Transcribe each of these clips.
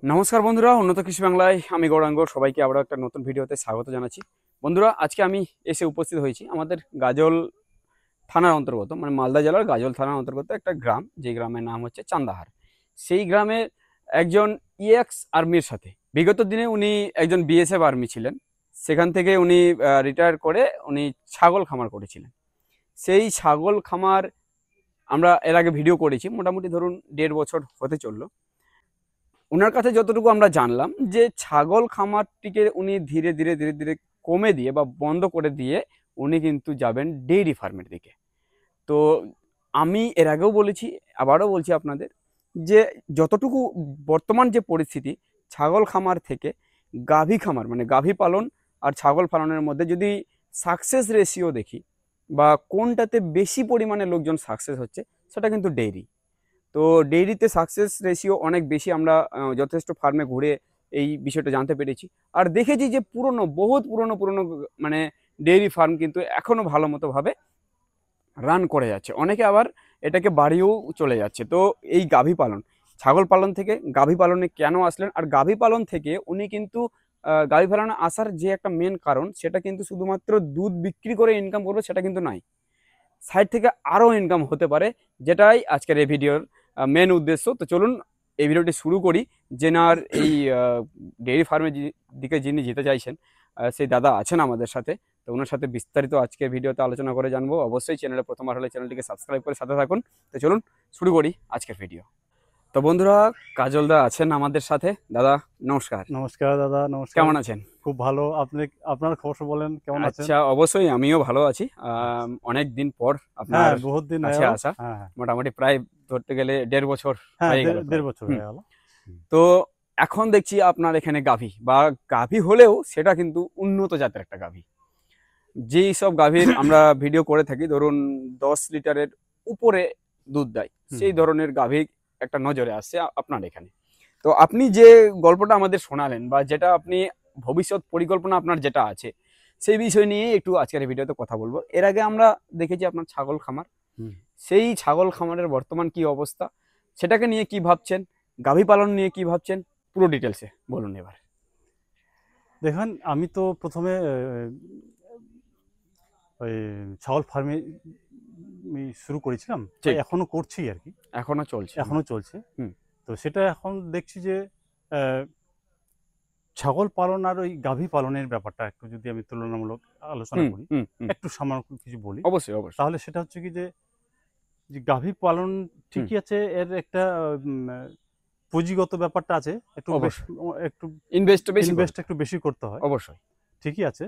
নমস্কার বন্ধুরা, উন্নত কৃষি বাংলায় আমি গৌরাঙ্গ সবাইকে আবারও একটা নতুন ভিডিওতে স্বাগত জানাচ্ছি। বন্ধুরা, আজকে আমি এসে উপস্থিত হয়েছি আমাদের গাজল থানার অন্তর্গত, মানে মালদা জেলার গাজল থানার অন্তর্গত একটা গ্রাম, যে গ্রামের নাম হচ্ছে চান্দাহার। সেই গ্রামে একজন ইএক্স আর্মির সাথে বিগত দিনে উনি একজন বিএসএফ আর্মি ছিলেন। সেখান থেকে উনি রিটায়ার করে উনি ছাগল খামার করেছিলেন। সেই ছাগল খামার আমরা এর আগে ভিডিও করেছি, মোটামুটি ধরুন 1.5 বছর হতে চললো। ওনার কাছে যতটুকু আমরা জানলাম যে ছাগল খামারটিকে উনি ধীরে ধীরে ধীরে ধীরে কমে দিয়ে বা বন্ধ করে দিয়ে উনি কিন্তু যাবেন ডেইরি ফার্মের দিকে। তো আমি এর আগেও বলেছি, আবারও বলছি আপনাদের, যে যতটুকু বর্তমান যে পরিস্থিতি, ছাগল খামার থেকে গাভী খামার মানে গাভী পালন আর ছাগল পালনের মধ্যে যদি সাকসেস রেশিও দেখি বা কোনটাতে বেশি পরিমাণে লোকজন সাকসেস হচ্ছে, সেটা কিন্তু ডেইরি। তো ডেইরিতে সাকসেস রেশিও অনেক বেশি। আমরা যথেষ্ট ফার্মে ঘুরে এই বিষয়টা জানতে পেরেছি। আর দেখেছি যে পুরনো, বহুত পুরনো পুরনো মানে ডেইরি ফার্ম কিন্তু এখনও ভালো মতোভাবে রান করে যাচ্ছে। অনেকে আবার এটাকে বাড়িয়েও চলে যাচ্ছে। তো এই গাভী পালন, ছাগল পালন থেকে গাভী পালনে কেন আসলেন, আর গাভী পালন থেকে উনি কিন্তু গাভী পালনে আসার যে একটা মেন কারণ, সেটা কিন্তু শুধুমাত্র দুধ বিক্রি করে ইনকাম করবে সেটা কিন্তু নয়, সাইড থেকে আরও ইনকাম হতে পারে, যেটাই আজকের এই ভিডিওর মেন উদ্দেশ্য। তো চলুন এই ভিডিওটি শুরু করি। জেনার এই ডেইরি ফার্মের দিকে যিনি যেতে চাইছেন, সেই দাদা আছেন আমাদের সাথে। তো ওনার সাথে বিস্তারিত আজকের ভিডিওতে আলোচনা করে জানবো। অবশ্যই চ্যানেলে প্রথমবার হলে চ্যানেলটিকে সাবস্ক্রাইব করে সাথে থাকুন। তো চলুন শুরু করি আজকের ভিডিও। তো বন্ধুরা, কাজলদা আছেন আমাদের সাথে। দাদা নমস্কার। নমস্কার দাদা, নমস্কার। কেমন আছেন? খুব ভালো। আপনি আপনার খবর বলেন, কেমন আছেন? আচ্ছা, অবশ্যই আমিও ভালো আছি। অনেক দিন পর আপনার হ্যাঁ, বহুত দিন হয়ে কাছে গেল। আসা। হ্যাঁ, হ্যাঁ। মোটামুটি প্রায় ধরতে গেলে 1.5 বছর হ্যাঁ, হয়ে গেল প্রায়। দেড় বছর হুম। হয়ে গেল। হুম। তো এখন দেখছি আপনার এখানে গাভী, বা গাভী হলেও সেটা কিন্তু উন্নত জাতের একটা গাভী। যেই সব গাভীর আমরা ভিডিও করে থাকি, ধরুন 10 লিটারের উপরে দুধ দেয়, হুম। সেই ধরনের গাভী একটা নজরে আসছে আপনার এখানে। তো আপনি যে গল্পটা আমাদের শোনালেন, বা যেটা আপনি ভবিষ্যৎ পরিকল্পনা আপনার যেটা আছে, সেই বিষয় নিয়ে একটু আজকের এই ভিডিওতে কথা বলবো। এর আগে আমরা দেখেছি আপনার ছাগল খামার, হুম। সেই ছাগল খামারের বর্তমান কি অবস্থা, সেটাকে নিয়ে কি ভাবছেন, গাভী পালন নিয়ে কি ভাবছেন, পুরো ডিটেলসে বলুন এবার। দেখেন, আমি তো প্রথমে ওই ছাগল ফার্মে শুরু করেছিলাম, বা ঠিক, এখনো করছি আর কি। এখনো চলছে। এখনো চলছে। হুম তো সেটা এখন দেখছি যে আহ, ছাগল পালন আর ওই গাভী পালনের ব্যাপারটা একটু যদি আমি তুলনামূলক আলোচনা হুম করি, হুম হুম একটু সামান্য কিছু বলি, অবশ্যই অবশ্যই। তাহলে সেটা হচ্ছে কি যে যে গাভী পালন হুম, ঠিকই আছে, এর একটা পুঁজিগত ব্যাপারটা আছে, একটু বেশ, অবশ্যই একটু ইনভেস্ট বেশি করে। ইনভেস্ট একটু বেশি করতে হয়। অবশ্যই। ঠিকই আছে।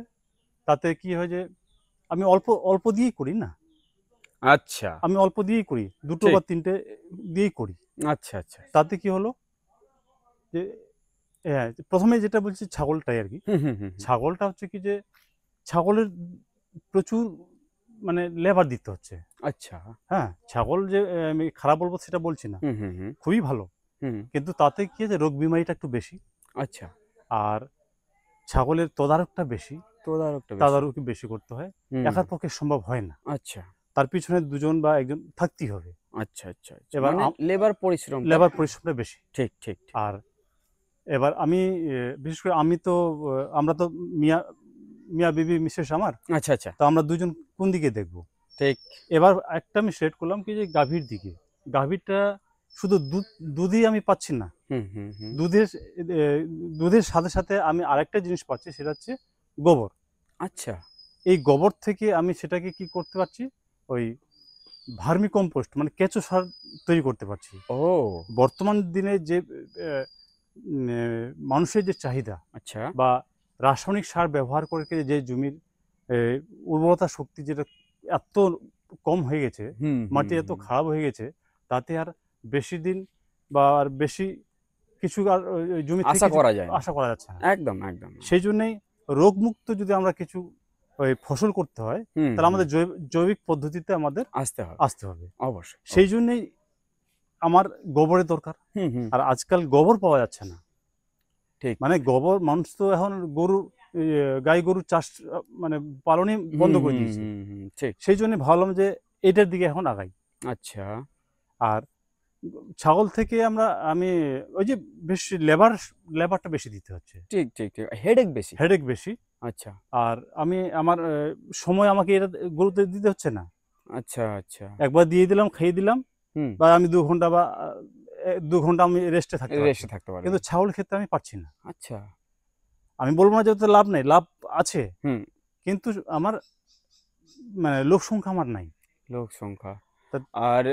তাতে কি হয় যে আমি অল্প অল্প দিয়েই করি না, আচ্ছা। আমি অল্প দিয়েই করি, দুটো বা ঠিক। তিনটে দিয়েই করি। আচ্ছা আচ্ছা। তাতে কি হলো যে হ্যাঁ, প্রথমে যেটা বলছি ছাগলটাই আর কি। হুম হুম হুম হুম। ছাগলটা হচ্ছে কি যে ছাগলের প্রচুর মানে লেবার দিতে হচ্ছে। আচ্ছা। হ্যাঁ, ছাগল যে আমি খারাপ বলবো সেটা বলছি না, হুম হুম হুম খুবই ভালো। হুম। কিন্তু তাতে কি আছে, রোগ বিমারিটা একটু বেশি, আচ্ছা। আর ছাগলের তদারকটা বেশি, তদারকটা বেশি। তদারকি বেশি করতে হয়। হুম। একার পক্ষে সম্ভব হয় না। আচ্ছা তার পিছনে দুজন বা একজন থাকতেই হবে। আচ্ছা আচ্ছা আচ্ছা, এবার মানে লেবার পরিশ্রমটা। লেবার পরিশ্রমটা বেশি। ঠিক ঠিক ঠিক। আর এবার আমি বিশেষ করে আমি তো আমরা তো মিয়া মিয়া বিবি মিসেস আমার, আচ্ছা আচ্ছা। তো আমরা দুজন কোন দিকে দেখব? ঠিক। এবার একটা আমি সিলেক্ট করলাম কি যে গাভীর দিকে। গাভীরটা শুধু দুধই আমি পাচ্ছি না। হুম হুম হুম। দুধের এ দুধের সাথে সাথে আমি আরেকটা জিনিস পাচ্ছি, সেটা হচ্ছে গোবর। আচ্ছা। এই গোবর থেকে আমি সেটাকে কি করতে পারছি? ওই ভার্মি কম্পোস্ট মানে কেঁচো সার তৈরি করতে পারছি। ও বর্তমান দিনে যে মানুষের যে চাহিদা, আচ্ছা। বা রাসায়নিক সার ব্যবহার করে যে জমির এ উর্বরতা শক্তি যেটা এত কম হয়ে গেছে, হুম হুম মাটি এত হুম। খারাপ হয়ে গেছে, তাতে আর বেশি দিন বা আর বেশি কিছু আর ওই জমি থেকে আশা কিছু করা যায় না। আশা করা যাচ্ছে না। একদম একদম। সেই জন্যেই রোগমুক্ত যদি আমরা কিছু ওই ফসল করতে হয়, হুম তাহলে হুম। আমাদের জৈবিক পদ্ধতিতে আমাদের আসতে হবে। আসতে হবে। অবশ্যই সেই অবশ্যই। জন্যেই আমার গোবরের দরকার। হুম হুম। আর আজকাল গোবর পাওয়া যাচ্ছে না। ঠিক। মানে গোবর, মানুষ তো এখন গরু, গাই গরুর চাষ মানে পালনই হুম বন্ধ করে হুম দিয়েছে। হুম হুম। ঠিক। সেই জন্য ভাবলাম যে এটার দিকে এখন আগাই। আচ্ছা। আর ছাগল থেকে আমি ওই যে বেশি লেবারটা বেশি দিতে হচ্ছে, ঠিক ঠিক ঠিক, হেডেক বেশি। হেডেক বেশি। আচ্ছা আর আমার সময় আমাকে এটা গুরুত্ব দিতে হচ্ছে না। আচ্ছা আচ্ছা। একবার দিয়ে দিলাম, খাইয়ে দিলাম, হুম। বা আমি 2 ঘন্টা বা 2 ঘন্টা আমি রেস্টে থাকতে পারছি। রেস্টে থাকতে পারবে। কিন্তু ছাগলের ক্ষেত্রে আমি পারছি না। আচ্ছা। আমি বলবো না যে ওতে লাভ নেই, লাভ আছে, হুম। কিন্তু আমার মানে লোক সংখ্যা আমার নাই। লোক সংখ্যা তা- আর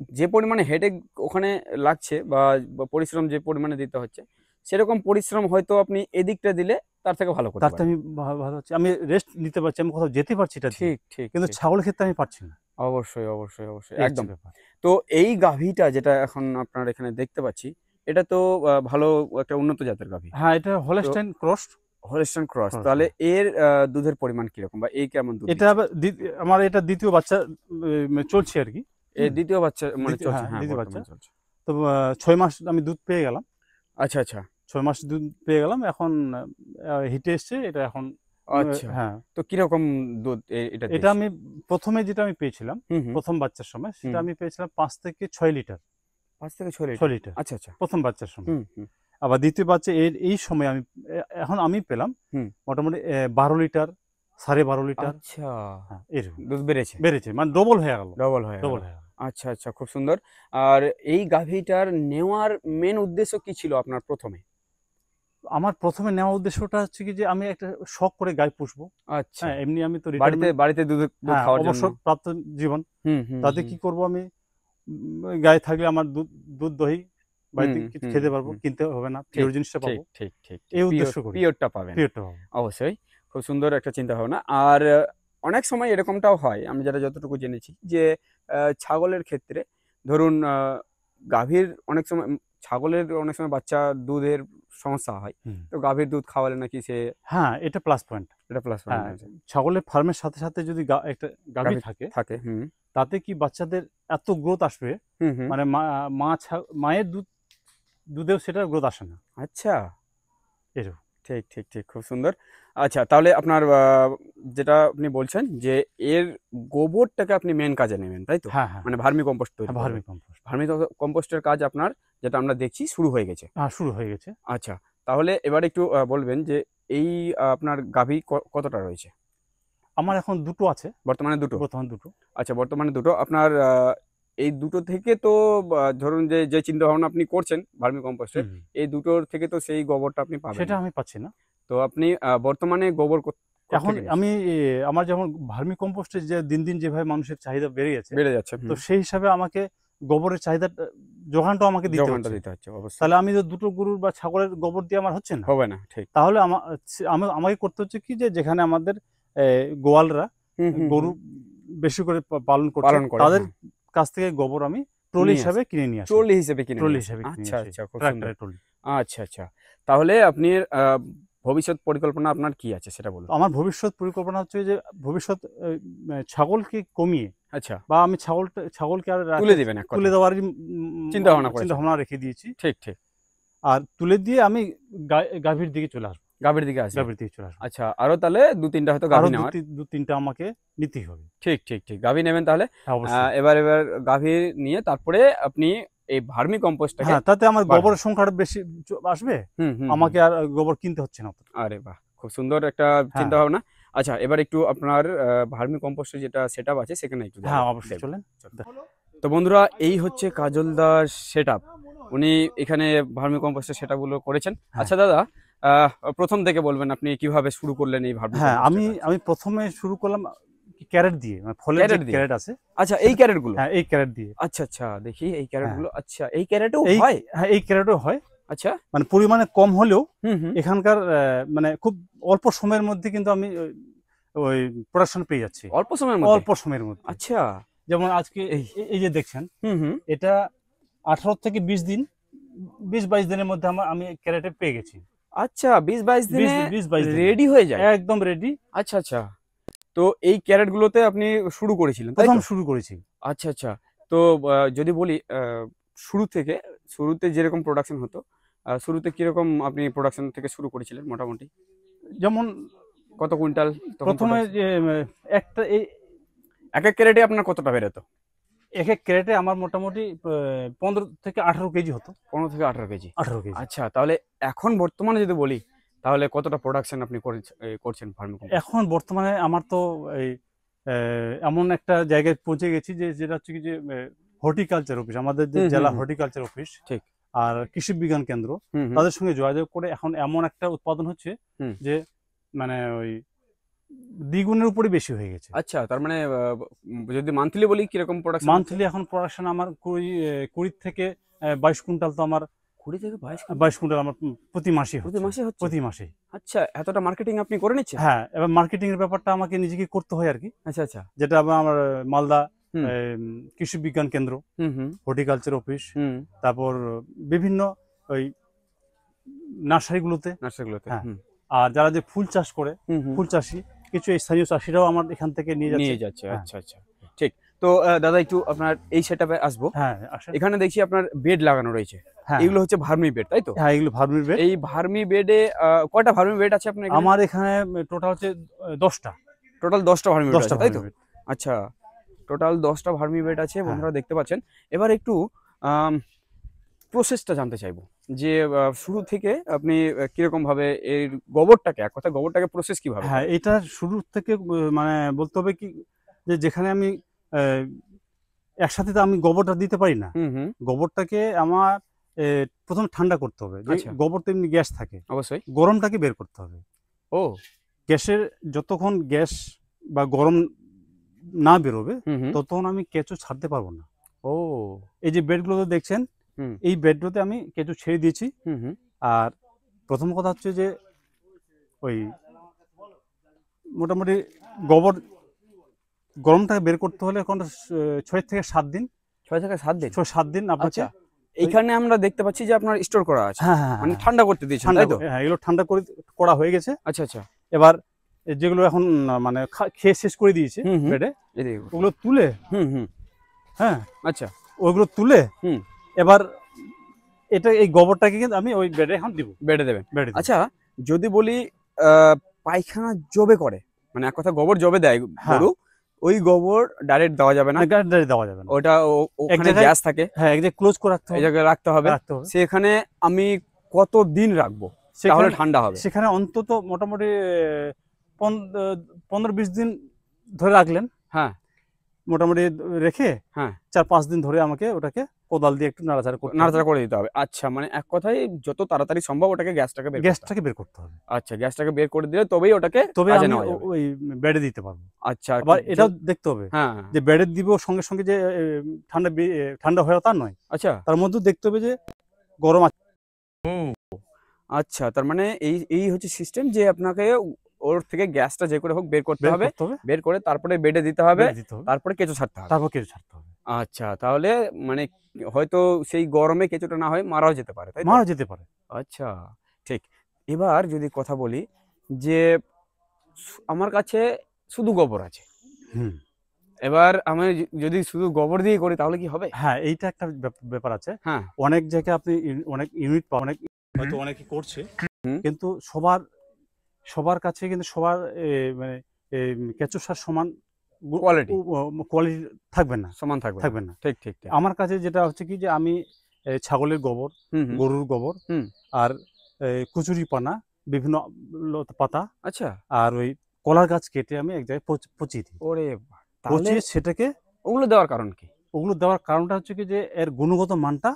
যে পরিমাণে হেডেক ওখানে লাগছে বা বা পরিশ্রম যে পরিমাণে দিতে হচ্ছে, সেরকম পরিশ্রম হয়তো আপনি এদিকটা দিলে তার থেকে ভালো করতে তার থেকে পারেন। আমি ভালো হচ্ছে, আমি রেস্ট নিতে পারছি, আমি কোথাও যেতে পারছি এটা দিয়ে। ঠিক ঠিক কিন্তু ঠিক। ছাগলের ক্ষেত্রে আমি পারছি না। অবশ্যই অবশ্যই অবশ্যই, এই হচ্ছে একদম। ব্যাপার। তো এই গাভীটা যেটা এখন আপনার এখানে দেখতে পাচ্ছি, এটা তো ভালো একটা উন্নত জাতের গাভী। হ্যাঁ, এটা তো Holstein cross. Holstein cross, cross, তাহলে হ্যাঁ। এর দুধের পরিমাণ কিরকম বা এই কেমন দুধ এটা দিচ্ছে? আবার আমার এটা দ্বিতীয় বাচ্চা চলছে আর কি। এর দ্বিতীয় বাচ্চা মানে চলছে, হ্যাঁ, হ্যাঁ দ্বিতীয় বাচ্চা। বর্তমানে চলছে। তো 6 মাস আমি দুধ পেয়ে গেলাম। আচ্ছা আচ্ছা 6 মাস দুধ পেয়ে গেলাম, এখন হিটে এসছে এটা এখন। আচ্ছা। হ্যাঁ, তো কিরকম দুধ এটা এটা দিচ্ছে? আমি প্রথমে যেটা আমি পেয়েছিলাম, হুম হুম প্রথম বাচ্চার সময় সেটা হুম। আমি পেয়েছিলাম 5 থেকে 6 লিটার। 5 থেকে 6 লিটার। 6 লিটার আচ্ছা আচ্ছা। প্রথম বাচ্চার সময়। হুম হুম আবার দ্বিতীয় বাচ্চা এই সময় এখন আমি পেলাম হুম। মোটামুটি 12 লিটার, 12.5 লিটার। আচ্ছা, হ্যাঁ, এরকম দুধ বেড়েছে, বেড়েছে, মানে ডবল হয়ে গেল। ডবল হয়ে গেল। ডবল হয়ে গেল। আচ্ছা আচ্ছা, খুব সুন্দর। আর এই গাভীটার নেওয়ার মেন উদ্দেশ্য কি ছিল আপনার প্রথমে? আমার প্রথমে নেওয়া উদ্দেশ্যটা হচ্ছে কি যে আমি একটা শখ করে গাই পুষবো। আচ্ছা, হ্যাঁ, এমনি আমি তো বাড়িতে রিটায়ারমেন্ট। বাড়িতে দুধ দুধ হ্যাঁ, খাওয়ার জন্য। অবসরপ্রাপ্ত জীবন। হুম হুম তাতে হুম কি করব আমি, গায়ে থাকলে আমার দুধ দই হুম বাড়িতে কিছু হুম খেতে পারবো, হুম। কিনতে হবে না, ঠিক পিওর জিনিসটা ঠিক পাবো। ঠিক ঠিক ঠিক, এই পিওর উদ্দেশ্য করি, পিওরটা পাবেন। পিওরটা পাবো। অবশ্যই, খুব সুন্দর একটা চিন্তা ভাবনা। আর অনেক সময় এরকমটাও হয়, আমি যেটা যতটুকু জেনেছি যে ছাগলের ক্ষেত্রে ধরুন গাভীর অনেক সময় ছাগলের অনেক সময় বাচ্চা দুধের সমস্যা হয়, হুম। তো গাভীর দুধ খাওয়ালে নাকি সে হ্যাঁ, এটা প্লাস পয়েন্ট। এটা প্লাস পয়েন্ট হ্যাঁ, আছে। ছাগলের ফার্মের সাথে সাথে যদি একটা গাভী গাভী থাকে, থাকে। হুম তাতে কি বাচ্চাদের এত গ্রোথ আসবে, হুম হুম। মানে মায়ের দুধেও সেটা গ্রোথ আসে না আচ্ছা, এরকম। ঠিক ঠিক ঠিক, খুব সুন্দর। আচ্ছা, তাহলে আপনার যেটা আপনি বলছেন যে এর গোবরটাকে আপনি মেন কাজে নেবেন, তাই তো? হ্যাঁ, হ্যাঁ, মানে ভার্মি কম্পোস্ট তৈরি হ্যাঁ, করবেন। Vermi compost. ভার্মি কম্পোস্টের কাজ আপনার, যেটা আমরা দেখছি, শুরু হয়ে গেছে। হ্যাঁ, শুরু হয়ে গেছে। আচ্ছা, তাহলে এবার একটু বলবেন যে এই আপনার গাভী কতটা রয়েছে? আমার এখন দুটো আছে, বর্তমানে দুটো। বর্তমান দুটো। আচ্ছা, বর্তমানে দুটো আপনার। এই দুটো থেকে তো ধরুন যে যে চিন্তা ভাবনা আপনি করছেন ভার্মি কম্পোস্টের, হুম, হুম। এই দুটোর থেকে তো সেই গোবরটা আপনি পাবেন সেটা না। আমি পাচ্ছি না। তো আপনি বর্তমানে গোবর এখন কোত্থেকে নিচ্ছেন? আমি আমার যেমন ভার্মি কম্পোস্টের যে দিন দিন যেভাবে মানুষের চাহিদা বেড়ে গেছে, বেড়ে যাচ্ছে। তো হুম। সেই হিসাবে আমাকে গোবরের চাহিদাটা, যোগানটাও আমাকে দিতে যোগানটা হচ্ছে। দিতে হচ্ছে অবশ্যই। তাহলে আমি তো দুটো গরুর বা ছাগলের গোবর দিয়ে আমার হচ্ছে না। হবে না, ঠিক। তাহলে আমাকে করতে হচ্ছে কি যে যেখানে আমাদের গোয়ালরা হুম হুম গরু হুম। বেশি করে পালন করছে, পালন করে, তাদের হ্যাঁ। কাছ থেকে গোবর আমি ট্রলি নিয়ে হিসাবে আসে, কিনে নিয়ে আসি। ট্রলি হিসেবে কিনে ট্রলি নিয়ে আসেন। হিসাবে কিনে নিয়ে আচ্ছা আসি, আচ্ছা, খুব সুন্দর। ট্রাক্টরের ট্রলি। আচ্ছা আচ্ছা, তাহলে আপনি ভবিষ্যৎ পরিকল্পনা আপনার কি আছে সেটা বলুন। আমার ভবিষ্যৎ পরিকল্পনা হচ্ছে যে ভবিষ্যৎ ছাগলকে কমিয়ে, আচ্ছা, বা আমি ছাগলকে আর তুলে দিবেন এক তুলে কথায়। দেওয়ারই চিন্তা ভাবনা চিন্তা করেছেন। ভাবনা রেখে দিয়েছি। ঠিক ঠিক। আর তুলে দিয়ে আমি গাভীর দিকে চলে আসবো। গাভীর দিকে আসবেন। গাভীর দিকে চলে আসবো। আচ্ছা, আরো তাহলে ২-৩টা হয়তো আরো গাভী নেওয়ার। দু তিনটা আমাকে নিতেই হবে। ঠিক ঠিক ঠিক, গাভী নেবেন তাহলে। হ্যাঁ, অবশ্যই। এবার গাভী নিয়ে তারপরে আপনি এই ভার্মি কম্পোস্টটাকে হ্যাঁ, তাতে আমার বাড়ান। গোবরের সংখ্যাটা বেশি আসবে। হুম হুম হুম। আমাকে আর গোবর কিনতে হচ্ছে না অতটা। আরে বাহ! খুব সুন্দর একটা হ্যাঁ, চিন্তা ভাবনা। আচ্ছা, এবার একটু আপনার ভার্মি কম্পোস্টের যেটা সেটআপ আছে সেখানে একটু হ্যাঁ, অবশ্যই দেখব। চলেন। তো বন্ধুরা, এই হচ্ছে কাজল দার সেটআপ। উনি এখানে ভার্মি কম্পোস্টের সেটআপগুলো করেছেন। হ্যাঁ, আচ্ছা দাদা, প্রথম থেকে বলবেন আপনি কিভাবে শুরু করলেন এই ভার্মি হ্যাঁ, কম্পোস্টের কাজ? আমি ১ম এ শুরু করলাম ক্যারেট দিয়ে, মানে ফলের যে ক্যারেট দিয়ে? ক্যারেট আছে আচ্ছা, এই সেটা। ক্যারেটগুলো? হ্যাঁ, এই ক্যারেট দিয়ে। আচ্ছা আচ্ছা, দেখি এই হ্যাঁ, ক্যারেটগুলো। আচ্ছা, এই ক্যারেটেও এই হয়? হ্যাঁ, এই ক্যারেটও হয়। আচ্ছা। মানে পরিমাণে কম হলেও হুম হুম। এখানকার মানে খুব অল্প সময়ের মধ্যে কিন্তু আমি ওই প্রোডাকশন পেয়ে যাচ্ছি। অল্প সময়ের মধ্যে? অল্প সময়ের মধ্যে। আচ্ছা। যেমন আজকে এই এই যে দেখছেন, হুম হুম। এটা ১৮ থেকে ২০ দিন, ২০-২২ দিনের মধ্যে আমি ক্যারেটে পেয়ে গেছি। আচ্ছা, ২০-২২ দিনে ২০-২২ দিনে রেডি হয়ে যায়? একদম রেডি। আচ্ছা আচ্ছা। তো এই ক্যারেটগুলোতে আপনি শুরু করেছিলেন, তাই প্রথম তো? শুরু করেছি। আচ্ছা আচ্ছা। তো যদি বলি শুরু থেকে, শুরুতে যেরকম প্রোডাকশন হতো, শুরুতে কিরকম আপনি প্রোডাকশন থেকে শুরু করেছিলেন মোটামুটি? যেমন কত কুইন্টাল তখন প্রথমে প্রোডাকশন? যে একটা এই এক ক্যারেটে আপনার কতটা বেরোতো? এক এক ক্যারেটে আমার মোটামুটি 15 থেকে 18 কেজি হতো। 15 থেকে 18 কেজি। 18 কেজি। আচ্ছা, তাহলে এখন বর্তমানে যদি বলি, তাহলে কতটা প্রোডাকশন আপনি করছেন ভার্মি কম্পোস্ট? এখন বর্তমানে আমার তো এই এমন একটা জায়গায় পৌঁছে গেছি যে যেটা হচ্ছে কি যে হর্টিকালচার অফিস, আমাদের যে হুম, জেলা হুম। হর্টিকালচার অফিস ঠিক। আর কৃষি বিজ্ঞান কেন্দ্র, হুম, হুম, তাদের সঙ্গে যোগাযোগ করে এখন এমন একটা উৎপাদন হচ্ছে হুম। যে মানে ওই দ্বিগুণের উপরে বেশি হয়ে গেছে। আচ্ছা, তার মানে যদি মান্থলি বলি কিরকম প্রোডাকশন আছে? মান্থলি এখন প্রোডাকশন আমার 20 থেকে 22 কুইন্টাল তো আমার 20 থেকে 22 কুইন্টাল 22 কুইন্টাল আমার প্রতি মাসে প্রতি হচ্ছে। মাসে হচ্ছে? প্রতি মাসে। আচ্ছা, এতটা মার্কেটিং আপনি করে নিচ্ছেন? হ্যাঁ, এবার মার্কেটিং এর ব্যাপারটা আমাকে নিজেকে করতে হয় আরকি। আচ্ছা, আচ্ছা। যেটা আমার মালদা হুম, কৃষি বিজ্ঞান কেন্দ্র, হুম, হুম, হর্টিকালচার অফিস, হুম। তারপর বিভিন্ন ওই নার্সারিগুলোতে, নার্সারিগুলোতে। হ্যাঁ। হুম, আর যারা যে ফুল চাষ করে, হুম, হুম। ফুল চাষী, কিছু স্থানীয় চাষীরাও আমার এখান থেকে নিয়ে যাচ্ছে। নিয়ে যাচ্ছে। হ্যাঁ, আচ্ছা, আচ্ছা। ঠিক। তো দাদা একটু আপনার এই সেটআপে আসবো। হ্যাঁ, আসেন। এখানে দেখছি আপনার বেড লাগানো রয়েছে। হ্যাঁ, এগুলো হচ্ছে ভার্মি বেড, তাই তো? হ্যাঁ, এগুলো ভার্মির বেড। এই ভার্মি বেডে কয়টা ভার্মি বেড আছে আপনার এখানে? আমার এখানে টোটাল হচ্ছে 10 টা। টোটাল 10 টা ভার্মি বেড 10 টা আছে, তাই ভার্মি তো? বেড। আচ্ছা, টোটাল 10 টা ভার্মি বেড আছে, হ্যাঁ, বন্ধুরা দেখতে পাচ্ছেন। এবার একটু আম প্রসেসটা জানতে চাইবো। যে শুরু থেকে আপনি কিরকম ভাবে এই গোবরটাকে, এক কথায় গোবরটাকে প্রসেস কিভাবে হ্যাঁ, করেন? এটা শুরু থেকে মানে বলতে হবে কি যে যেখানে আমি আ একসাথে তো আমি গোবরটা দিতে পারি না। হুম, হুম। গোবরটাকে আমার ১ম ঠান্ডা করতে হবে। যে আচ্ছা, গোবর তো এমনি গ্যাস থাকে। অবশ্যই। গরমটাকে বের করতে হবে। ও! গ্যাসের যতক্ষণ গ্যাস বা গরম না বেরোবে, হুম, হুম। ততক্ষণ আমি কেঁচো ছাড়তে পারব না। ও! এই যে বেডগুলোতে দেখছেন, হুম, এই বেডগুলোতে আমি কেঁচো ছেড়ে দিয়েছি। হুম, হুম। আর ১ম কথা হচ্ছে যে ওই মোটামুটি গোবর গরমটাকে বের করতে হলে এখন ৬ থেকে ৭ দিন, ৬ থেকে ৭ দিন? ৬-৭ দিন আপনাকে আচ্ছা। ওই এইখানে আমরা দেখতে পাচ্ছি যে আপনার স্টোর করা আছে। হ্যাঁ, হ্যাঁ, মানে হ্যাঁ। ঠান্ডা করতে দিয়েছেন, ঠান্ডা তাই তো? হ্যাঁ, এগুলো ঠান্ডা করা হয়ে গেছে। আচ্ছা, আচ্ছা। এবার যেগুলো এখন মানে খেয়ে শেষ করে দিয়েছে হুম, হুম। বেডে, এদিকে ঘুরুন। ওগুলো তুলে, হুম, হুম। হ্যাঁ, আচ্ছা। ওইগুলো তুলে হুম। এবার এই গোবরটাকে কিন্তু আমি ওই বেডে এখন দিব। বেডে দেবেন। বেডে দিব। আচ্ছা, যদি বলি আ পায়খানা জবে করে, মানে এক কথায় গোবর জবে দেয় হ্যাঁ, গরু, ওই গোবর ডাইরেক্ট দেওয়া যাবে না। না গার্ডারে দেওয়া যাবে না। ওটা এক ওখানে জায়গায় গ্যাস থাকে। হ্যাঁ, এক জায়গায় ক্লোজ করে রাখতে এই হবে। জায়গায় রাখতে হবে। রাখতে হবে। সেখানে আমি কত দিন রাখবো? তাহলে সেখানে ঠান্ডা হবে? সেখানে অন্তত মোটামুটি 15-20 দিন ধরে রাখলেন। হ্যাঁ, মোটামুটি রেখে হ্যাঁ। ৪-৫ দিন ধরে আমাকে ওটাকে কোদাল দিয়ে একটু নাড়াচাড়া করতে হবে। নাড়াচাড়া করে দিতে হবে। আচ্ছা, মানে এক কথায় যত তাড়াতাড়ি সম্ভব ওটাকে গ্যাসটাকে বের করতে হবে। গ্যাসটাকে বের করতে হবে। আচ্ছা, গ্যাসটাকে বের করে দিলে তবেই ওটাকে তবে কাজে আমি নেওয়া যাবে। ওই বেডে দিতে পারবো। আচ্ছা, আবার এটাও দেখতে হবে হ্যাঁ, যে বেডে দিব সঙ্গে, সঙ্গে যে ঠান্ডা হয়ে তা নয়। আচ্ছা, তার মধ্যেও দেখতে হবে যে গরম আছে। আচ্ছা। তার মানে এই হচ্ছে সিস্টেম যে আপনাকে ওর থেকে গ্যাসটা যে করে হোক বের করতে বের হবে। করতে হবে, বের করে তারপরে বেডে দিতে হবে। বেডে দিতে হবে। তারপরে কেঁচো ছাড়তে হবে। তারপর কেঁচো ছাড়তে হবে। আচ্ছা, তাহলে মানে হয়তো সেই গরমে কেঁচোটা না হয়ে মারাও যেতে পারে, তাই তো? মারা যেতে পারে। আচ্ছা, ঠিক। এবার যদি কথা বলি যে আমার কাছে শুধু গোবর আছে। হুম। এবার আমি যদি শুধু গোবর দিয়ে করি তাহলে কি হবে? হ্যাঁ, এইটা একটা ব্যাপার আছে। হ্যাঁ। অনেক জায়গায় আপনি অনেক ইউনিট অনেক হয়তো অনেকে করছে। হুম। কিন্তু সবার কাছে কিন্তু সবার মানে কেঁচো সার সমান কোয়ালিটি কোয়ালিটি থাকবে না। সমান থাকবে না। থাকবে না। ঠিক, ঠিক, ঠিক। আমার কাছে যেটা হচ্ছে কি যে আমি ছাগলের গোবর, হুম, হুম, গরুর গোবর হুম। আর কচুরিপানা, বিভিন্ন পাতা আচ্ছা। আর ওই কলার গাছ কেটে আমি এক জায়গায় পচিয়ে দিই। ওরে বাহ! তাহলে পচিয়ে সেটাকে ওগুলো দেওয়ার কারণ কি? ওগুলো দেওয়ার কারণটা হচ্ছে কি যে এর গুণগত মানটা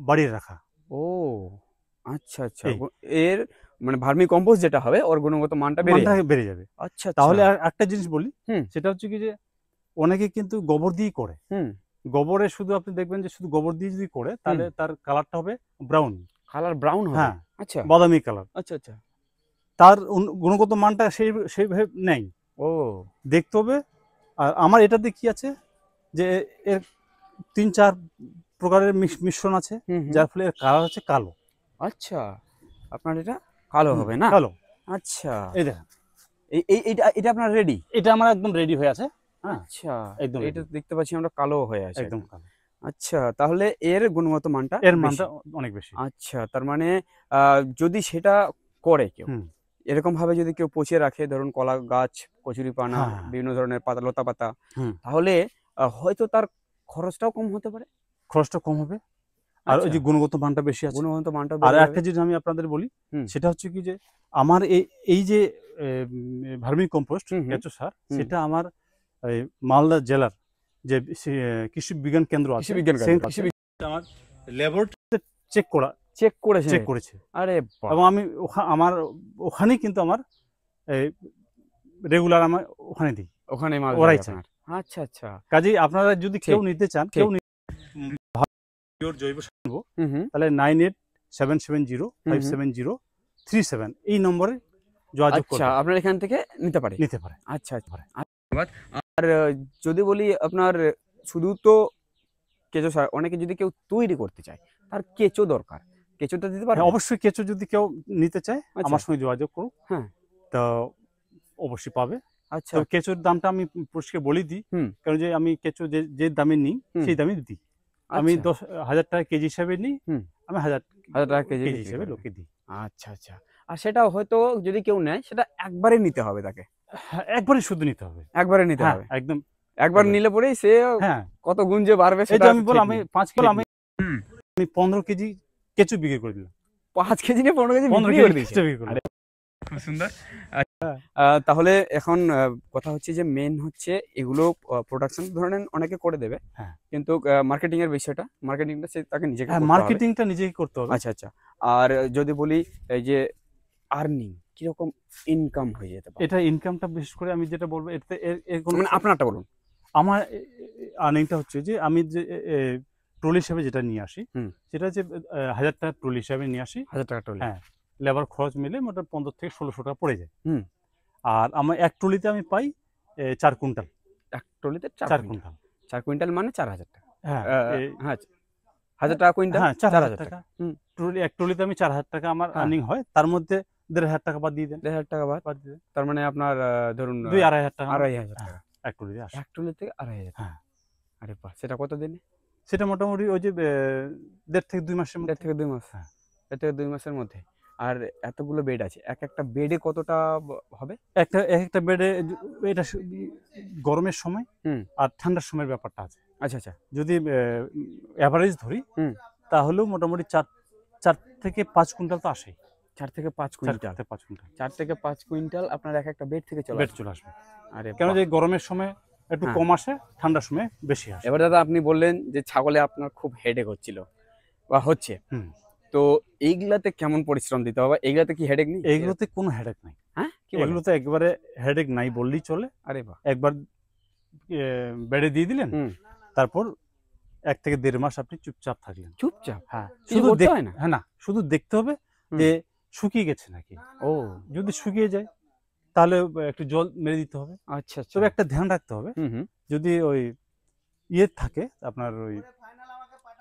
বাড়িয়ে রাখা। ও! আচ্ছা, আচ্ছা। এই এর মানে ভার্মি কম্পোস্ট যেটা হবে ওর গুণগত মানটা বেড়ে মানটা যাবে। বেড়ে যাবে। আচ্ছা, আচ্ছা। তাহলে আরেকটা জিনিস বলি, হুম, সেটা হচ্ছে কি যে অনেকে কিন্তু গোবর দিয়েই করে। হুম, গোবরে শুধু আপনি দেখবেন যে শুধু গোবর দিয়ে যদি করে হুম। তাহলে তার কালারটা হবে ব্রাউন। কালার ব্রাউন হবে? হ্যাঁ, আচ্ছা, বাদামি কালার। আচ্ছা, আচ্ছা। তার গুণগত মানটা সেইভাবে নেই। ও! দেখতে হবে। আর আমার এটাতে কি আছে যে এর ৩-৪ প্রকারের মিশ্রণ আছে। হুম, হুম। যার ফলে এর কালার হচ্ছে কালো। আচ্ছা, আপনার এটা কালো হবে না? কালো। আচ্ছা। এই দেখেন। এটা আপনার রেডি? এটা আমার একদম রেডি হয়ে আছে। হ্যাঁ, আচ্ছা। একদম এটা রেডি। দেখতে পাচ্ছি আমরা কালো হয়ে আছে একদম একদম। কালো। আচ্ছা, তাহলে এর গুণগত মানটা এর বেশি। মানটা অনেক বেশি। আচ্ছা, তার মানে আ যদি সেটা করে কেউ, হুম। এরকমভাবে যদি কেউ পচিয়ে রাখে, ধরুন কলা গাছ, কচুরিপানা, হ্যাঁ, বিভিন্ন ধরনের পাতা, লতাপাতা, হুম। তাহলে হয়তো তার খরচটাও কম হতে পারে। খরচটা কম হবে, আর ওই আচ্ছা, যে গুণগত মানটা বেশি আছে। গুণগত মানটাও আর বেড়ে একটা যাবে। জিনিস আমি আপনাদের বলি, হুম। সেটা হচ্ছে কি যে আমার এই যে ভার্মি কম্পোস্ট হুম, হুম, কেঁচো সার, হুম। সেটা আমার এই মালদা জেলার যে কৃষি বিজ্ঞান কেন্দ্র কৃষি আছে, বিজ্ঞান কেন্দ্র, কৃষি আমার ল্যাবরেটরিতে চেক চেক করেছে, আরে বাহ! এবং আমি আমার ওখানেই কিন্তু আমার রেগুলার আমার ওখানে দিই, ওখানে মাল ওরাই যায় চায়। আপনার। আচ্ছা, আচ্ছা। কাজেই আপনারা যদি ঠিক, কেউ নিতে চান, ঠিক। পিওর জৈব সার নেবো, হুম, হুম, তাহলে 9877057037 এই নম্বরে যোগাযোগ আচ্ছা, করবে, আপনার এখান থেকে নিতে পারে। নিতে পারে। আচ্ছা, আচ্ছা। ধন্যবাদ। আর যদি বলি আপনার শুধু তো কেঁচো সার, অনেকে যদি কেউ তৈরি করতে চায়, তার কেঁচো দরকার। কেঁচোটা দিতে হ্যাঁ, পারবেন? অবশ্যই কেঁচো যদি কেউ নিতে চায় আচ্ছা, আমার সঙ্গে যোগাযোগ করুক, হ্যাঁ, তো অবশ্যই পাবে। আচ্ছা, তবে কেঁচোর দামটা আমি পরিষ্কার বলে দিই, হুম, কারণ যে আমি কেঁচো যে দামে নিই হুম, সেই দামে দিই। আমি আচ্ছা, 10,000 টাকা কেজি হিসাবে নিই, হুম, আমি 1000 ৳১,০০০ কেজি কেজি বিক্রি হিসাবে করবেন। লোকে দিই। আচ্ছা, আচ্ছা। আর সেটা হয়তো যদি কেউ নেয়, সেটা একবারে নিতে হবে তাকে। হ্যাঁ, একবারে শুধু নিতে হবে। একবারে নিতে হ্যাঁ, হবে। একদম একবার একবারে। নিলে পরেই সে হ্যাঁ, কত গুণ যে বাড়বে এই সেটা যে আমি বললাম ঠিক আমি নেই। 5 ঠিক কিলো নেই। হুম। আমি 15 কেজি কেঁচো বিক্রি করে দিলাম। ৫ কেজি নিয়ে ১৫ কেজি 15 বিক্রি কেজি করে দিয়েছে। কেঁচো বিক্রি করলাম। আরে খুব সুন্দর। আচ্ছা, তাহলে এখন কথা হচ্ছে যে মেইন হচ্ছে এগুলো প্রোডাকশন ধরেন অনেকে করে দেবে। হ্যাঁ, কিন্তু মার্কেটিং এর বিষয়টা, মার্কেটিংটা সে তাকে নিজেকে হ্যাঁ, করতে হবে। মার্কেটিংটা নিজেকে করতে হবে। আচ্ছা, আচ্ছা। আর যদি বলি এই যে আর্নিং কিরকম ইনকাম হয়ে যেতে পারে? এটা ইনকামটা বিশেষ করে আমি যেটা বলবো, এতে এর কোনো মানে আপনারটা বলুন। আমার আর্নিংটা হচ্ছে যে আমি যে ট্রলি হিসাবে যেটা নিয়ে আসি, হুম। সেটা হচ্ছে 1000 টাকা ট্রলি হিসাবে নিয়ে আসি। ৳১,০০০ ট্রলি। হ্যাঁ, লেবার খরচ মিলে মোটামুটি 15 থেকে 1600 টাকা পড়ে যায়। হুম। আর আমার এক ট্রলিতে আমি পাই 4 কুইন্টাল। ১ ট্রলিতে ৪ 4 কুইন্টাল। কুইন্টাল। ৪ কুইন্টাল মানে ৳৪,০০০। হ্যাঁ, আ এই হ্যাঁ, ৳১,০০০ কুইন্টাল, হ্যাঁ, 4000 ৳৪,০০০। টাকা। হুম। এক ট্রলিতে আমি 4000 টাকা আমার হ্যাঁ, আর্নিং হয়। তার মধ্যে 1,500 টাকা বাদ দিয়ে দেন। ৳১,৫০০ বাদ। বাদ দিয়ে দেন। তার মানে আপনার ধরুন 2-2,500 টাকা আমার, হ্যাঁ, ৳২,৫০০। এক ট্রলিতে আসে। ১ ট্রলি থেকে ৳২,৫০০। হ্যাঁ, আরে বাহ! সেটা কত দিনে? সেটা মোটামুটি ওই যে ১.৫ থেকে 2 মাসের ১.৫ মধ্যে। থেকে ২ মাস। হ্যাঁ, ১.৫ থেকে ২ মাসের মধ্যে। আর এতগুলো বেড আছে। একটা বেডে কতটা হবে? একটা বেডে এটা গরমের সময় হুম। আর ঠান্ডার সময়ের ব্যাপারটা আছে। আচ্ছা, আচ্ছা। যদি এভারেজ ধরি, হুম। তাহলেও মোটামুটি 4 থেকে 5 কুইন্টাল তো আসেই। ৪ থেকে ৫ 4 কুইন্টাল। থেকে 5 কুইন্টাল ৪ থেকে ৫ কুইন্টাল আপনার একটা বেড থেকে চলে বেড আসবে। চলে আসবে। আরে কেন বাহ! যে গরমের সময় একটু হ্যাঁ। কম আসে, ঠান্ডার সময় বেশি আসে। এবার দাদা আপনি বললেন যে ছাগলে আপনার খুব হেডেক হচ্ছিল বা হচ্ছে। হুম। তো এইগুলাতে কেমন পরিশ্রম দিতে হবে? এইগুলাতে কি হেডেক নেই? এইগুলোতে কোনো হেডেক নাই। হ্যাঁ? কি বলেন? এগুলোতে একবারে হেডেক নাই বললেই চলে। আরে বাহ! একবার বেডে দিয়ে দিলেন, হুম। তারপর ১ থেকে ১.৫ মাস আপনি চুপচাপ থাকলেন। চুপচাপ? হ্যাঁ, কিছু শুধু করতে হয় না? হ্যাঁ, না, শুধু দেখতে হবে হুম। যে শুকিয়ে গেছে নাকি। ও যদি শুকিয়ে যায়, তাহলে একটু জল মেরে দিতে হবে। আচ্ছা, আচ্ছা। তবে একটা ধ্যান রাখতে হবে, হুম, হুম। যদি ওই ইয়ে থাকে আপনার ওই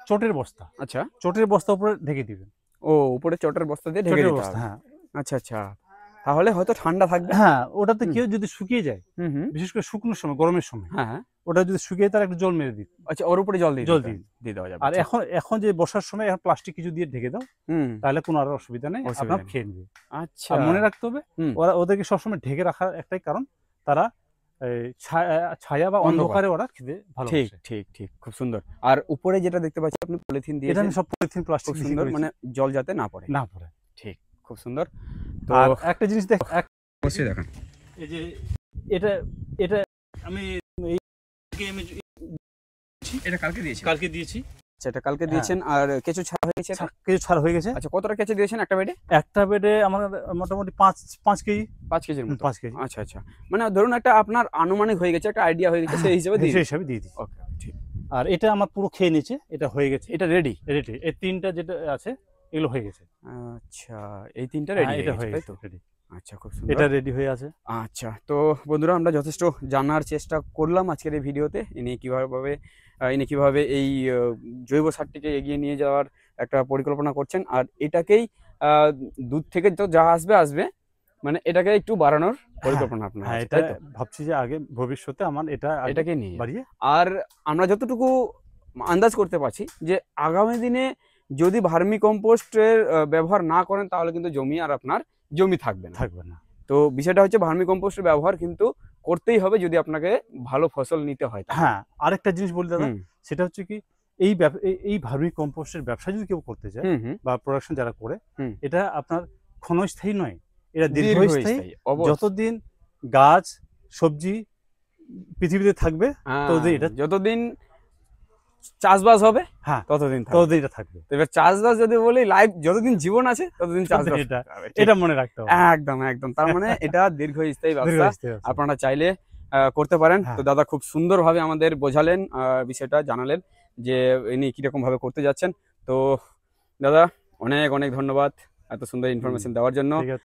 চটের বস্তা, আচ্ছা। চটের বস্তা উপরে ঢেকে দিবেন। ও উপরে চটের বস্তা দিয়ে ঢেকে চটের দিতে বস্তা, হবে। হ্যাঁ। আচ্ছা, আচ্ছা। তাহলে হয়তো ঠান্ডা থাকবে। হ্যাঁ, ওটাতে হুম। কি হয়, যদি শুকিয়ে যায়, হুম, হুম। বিশেষ করে শুকনোর সময়, গরমের সময়, হ্যাঁ, হ্যাঁ। ওটা যদি শুকিয়ে যায়, তাহলে একটু জল মেরে দিন। আচ্ছা ওর উপরে জল দিয়ে জল দিতে দিন। দিয়ে দেওয়া যাবে। আর ঠিক। এখন যে বর্ষার সময় এখন প্লাস্টিক কিছু দিয়ে ঢেকে দাও, হুম। তাহলে কোনো আর অসুবিধা নেই, অসুবিধা আপনার নেই। খেয়ে নেবে। আচ্ছা। আর মনে রাখতে হবে, হুম। ওদেরকে সবসময় ঢেকে রাখার একটাই কারণ, তারা এই ছায়া বা অন্ধকার। অন্ধকারে ওরা খেতে ঠিক, ভালোবাসে। ঠিক, ঠিক। খুব সুন্দর। আর উপরে যেটা দেখতে পাচ্ছি আপনি পলিথিন এটা দিয়েছেন। আমি সব পলিথিন খুব প্লাস্টিক দিয়ে সুন্দর করেছি, মানে জল যাতে না পড়ে। না পড়ে। ঠিক। খুব সুন্দর। তো আর একটা জিনিস অবশ্যই দেখান। এই যে এটা এটা আমি এটা কালকে দিয়েছেন? কালকে দিয়েছি। আচ্ছা এটা কালকে হ্যাঁ। দিয়েছেন আর কেঁচো ছাড়া হয়ে গেছে এটা? কিছু ছাড় হয়ে গেছে। আচ্ছা কতটা কেঁচো দিয়েছেন একটা বেডে? একটা বেডে আমার মোটামুটি ৫ কেজি। ৫ কেজির মতো? ৫ কেজি। আচ্ছা, আচ্ছা। মানে ধরুন একটা আপনার আনুমানিক হয়ে গেছে, একটা আইডিয়া হয়ে গেছে সেই হিসেবে দিয়ে সেই দিন। হিসাবে দিয়ে দিই। ওকে, ঠিক। আর এটা আমার পুরো খেয়ে নিয়েছে, এটা হয়ে গেছে, এটা রেডি? রেডি। এই ৩টা যেটা আছে, এগুলো হয়ে গেছে। আচ্ছা এই ৩ টা হ্যাঁ, রেডি এটা হয়ে হয়ে গেছে, তাই গেছে, তো? রেডি। আচ্ছা খুব সুন্দর। এটা রেডি হয়ে আছে। আচ্ছা তো বন্ধুরা আমরা যথেষ্ট জানার চেষ্টা করলাম আজকের এই ভিডিওতে ইনি কিভাবে এই জৈব সারটিকে এগিয়ে নিয়ে যাওয়ার একটা পরিকল্পনা করছেন আর এটাকেই দুধ থেকে তো যা আসবে মানে এটাকে একটু বাড়ানোর পরিকল্পনা আপনার হ্যাঁ, আছে, এটা তাই তো? ভাবছি যে আগে ভবিষ্যতে আমার এটা এটাকে নিয়ে বাড়িয়ে। আর আমরা যতটুকু আন্দাজ করতে পারছি যে আগামী দিনে যদি ভার্মি কম্পোস্টের ব্যবহার না করেন তাহলে কিন্তু জমি আর আপনার জমি থাকবে না। থাকবে না। তো বিষয়টা হচ্ছে ভার্মি কম্পোস্টের ব্যবহার কিন্তু করতেই হবে যদি আপনাকে ভালো ফসল নিতে হয় তাহলে। হ্যাঁ, আরেকটা জিনিস বলি দাদা, হুম সেটা হচ্ছে কি এই ভার্মি কম্পোস্টের ব্যবসা যদি কেউ করতে চায় হুম হুম বা প্রোডাকশন যারা করে, হুম। এটা আপনার ক্ষণস্থায়ী নয়, এটা দীর্ঘস্থায়ী। দীর্ঘস্থায়ী অবশ্যই। যতদিন গাছ সবজি পৃথিবীতে থাকবে ততদিন এটা, যতদিন চাষবাস হবে হ্যাঁ, ততদিন থাকবে। ততদিন এটা থাকবে। তো এবার চাষবাস যদি বলি, লাইফ যতদিন জীবন আছে ততদিন চাষবাস এটা করতে হবে, ঠিক। এটা মনে রাখতে হবে। একদম একদম, তার মানে এটা দীর্ঘস্থায়ী ব্যবসা, দীর্ঘস্থায়ী ব্যবসা। আপনারা চাইলে করতে পারেন। তো হ্যাঁ, দাদা খুব সুন্দরভাবে আমাদের বোঝালেন, বিষয়টা জানালেন যে ইনি কিরকম ভাবে করতে যাচ্ছেন। তো দাদা অনেক অনেক ধন্যবাদ এত সুন্দর হুম, ইনফরমেশন দেওয়ার জন্য। ঠিক আছে।